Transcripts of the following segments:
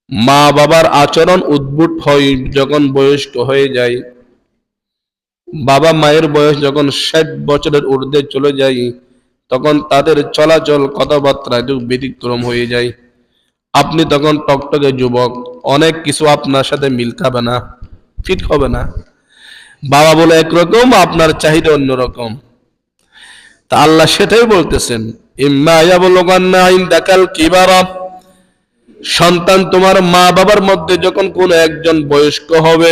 মা বাবার আচরণ উদ্ভুত হয় যখন বয়স্ক হয়ে যায়, বাবা মায়ের বয়স যখন 60 বছরের ঊর্ধ্বে চলে যায়, তখন তাদের চলাচল কথাবার্তা একটু ব্যতিক্রম হয়ে যায়। আপনি তখন টকটকে যুবক, অনেক কিছু আপনার সাথে মিল খাবে না, ফিট হবে না। বাবা বলে একরকম, আপনার চাহিদা অন্যরকম। তা আল্লাহ সেটাই বলতেছেন, ইম্মা ইয়াবলুগান্না ইনদাকাল কিবারা, সন্তান তোমার মা বাবার মধ্যে যখন কোন একজন বয়স্ক হবে,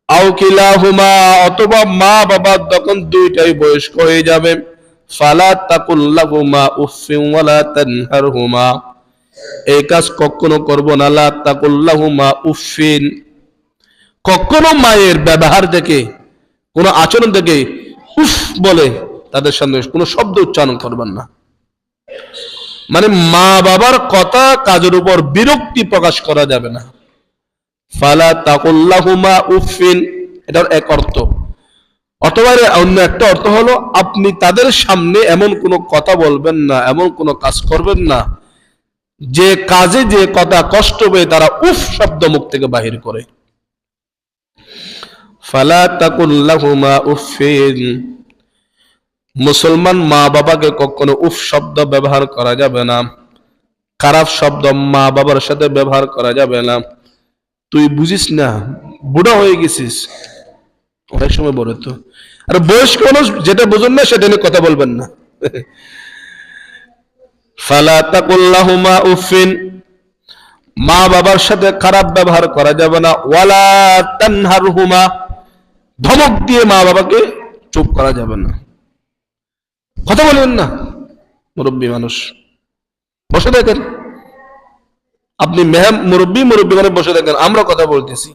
আও কিলাহুমা, অথবা মা বাবা তখন দুইটাই বয়স্ক হয়ে যাবে, ফালা তাকুল্লাহুমা উফফিন ওয়ালা তানহারহুমা, এই কাজ কখনো করব না। লা তাকুল্লাহুমা উফফিন, কখনো মায়ের ব্যবহার দেখে, কোন আচরণ দেখে উফ বলে তাদের সামনে কোনো শব্দ উচ্চারণ করবেন না। মানে মা বাবার কথা কাজের উপর বিরক্তি প্রকাশ করা যাবে না। ফালা তাকুল্লাহুমা উফফিন, এটার এক অর্থ। অথবা অন্য একটা অর্থ হলো, আপনি তাদের সামনে এমন কোনো কথা বলবেন না, এমন কোনো কাজ করবেন না যে কাজে যে কথা কষ্ট পেয়ে তারা উফ শব্দ মুখ থেকে বাহির করে। ফালা তাকুল্লাহুমা উফফিন, মুসলমান মা বাবাকে কখনো উফ শব্দ ব্যবহার করা যাবে না, খারাপ শব্দ মা বাবার সাথে ব্যবহার করা যাবে না। তুই বুঝিস না, বুড়া হয়ে গেছিস, অনেক সময় বলে তো। আর বয়স্ক মানুষ যেটা বুঝুন না সেটা নিয়ে কথা বলবেন না। ফালা তাকুল্লাহুমা উফফিন, মা বাবার সাথে খারাপ ব্যবহার করা যাবে না। ওয়ালা তানহারহুমা, ধমক দিয়ে মা বাবাকে চুপ করা যাবে না, কথা বলবেন না। মুরব্বী মানুষ বসে দেখেন, আপনি মুরব্বী মানে বসে দেখেন, আমরা কথা বলতেছি,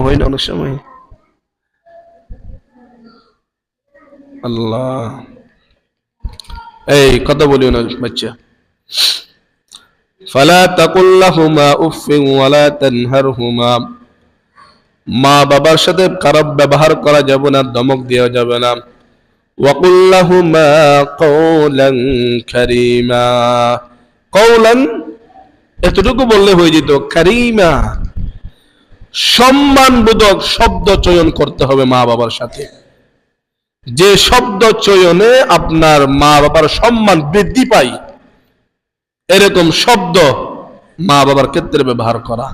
হয় না অনেক সময়। আল্লাহ, এই কথা বলিও না বাচ্চা। ফালা তাকুল্লাহুমা উফফিন ওয়ালা তানহারহুমা, মা বাবার সাথে খারাপ ব্যবহার করা যাবে না, ধমক দেওয়া যাবে না। ওয়াকুল লাহুমা কওলান কারীমা, কওলান এতটুকু বললে হয়ে যেত, কারীমা সম্মানবোধক শব্দ চয়ন করতে হবে মা বাবার সাথে, যে শব্দ চয়নে আপনার মা বাবার সম্মান বৃদ্ধি পায়, এরকম শব্দ মা বাবার ক্ষেত্রে ব্যবহার করা।